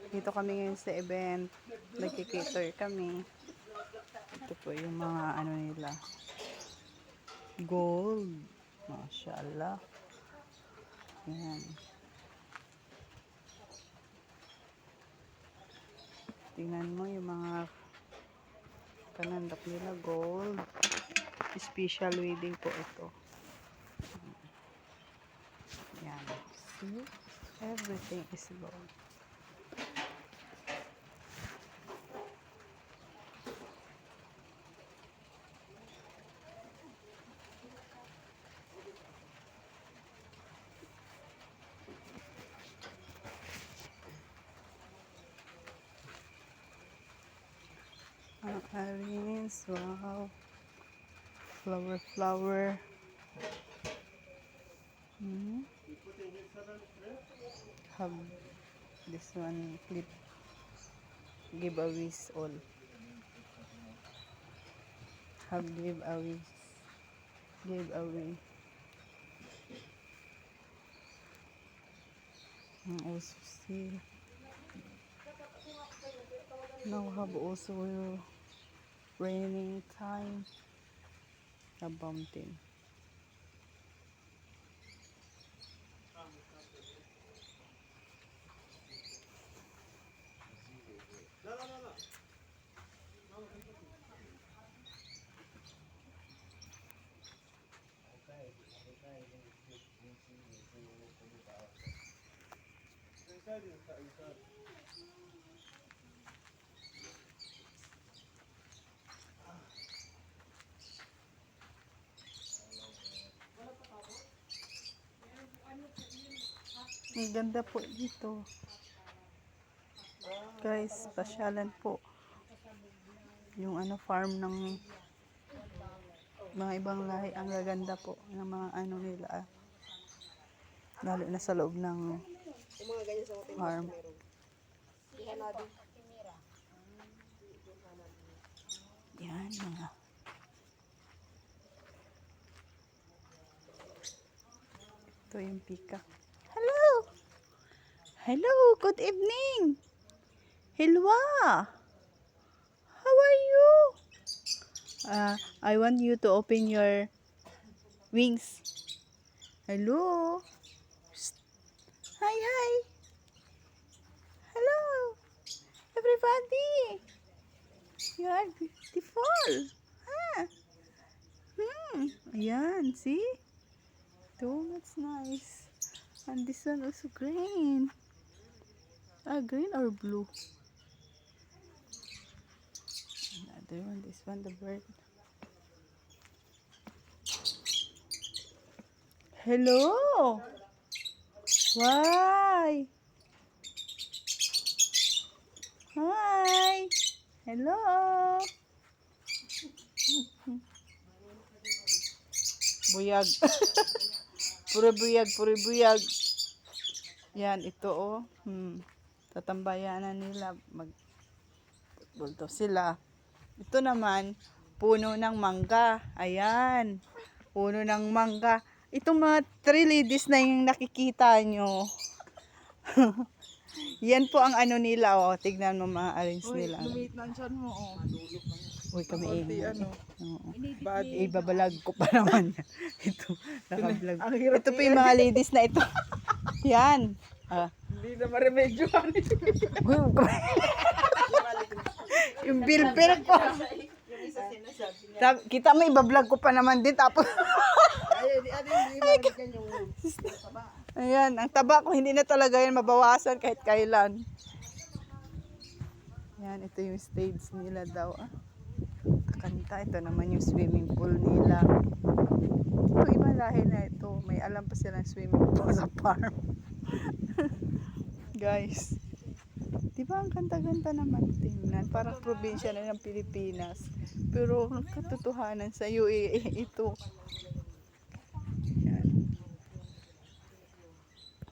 Dito kami ngayon sa event. Nagkikater kami. Ito po yung mga ano nila. Gold. Mashallah. Yan. Tingnan mo yung mga kanandap nila. Gold. Special wedding po ito. Yan. See? Everything is gold. Ang arins, wow. Flower. Have this one clip giveaways all. Have giveaway. Also see. Now have also raining time. A mountain. Ang ganda po dito. Guys, pasyalan po. Yung farm ng mga ibang lahi. Ang gaganda po ng mga ano nila. Lalo na sa loob ng farm. Yan mga. Ito yung peacock. Hello, good evening. Hilwa. How are you? I want you to open your wings. Hello. Hi. Hello. Everybody. You are beautiful. Ayan, see? Oh, that's nice. And this one also green. Green or blue? Another one, this one, the bird. Hello! Why? Hi! Hello! Buyag. Puro buyag. Yan, ito oh. Tatambayanan nila. Mag-bulto sila. Ito naman, puno ng mangga. Ayan. Puno ng mangga. Itong mga 3 ladies na yung nakikita nyo. Yan po ang ano nila oh. Tignan mo mga arrange nila. Lumit na siyan mo oh. Uy, kami ano. Ibabalag ko pa naman. Ito, nakablog. Ito po yung mga ladies na ito. Yan. Hindi na maremedyohan. Yung bilper ko. Kita mo, ibablog ko pa naman din. Tapos, ayan, ang taba ko, hindi na talaga yan mabawasan kahit kailan. Yan, ito yung stage nila daw. Kakanta, ito naman yung swimming pool nila. Ito, ibang lahi na ito. May alam pa silang swimming pool sa farm. Guys, di ba ang ganda-ganda naman tingnan? Parang probinsya na ng Pilipinas. Pero katotohanan sa UAE ito.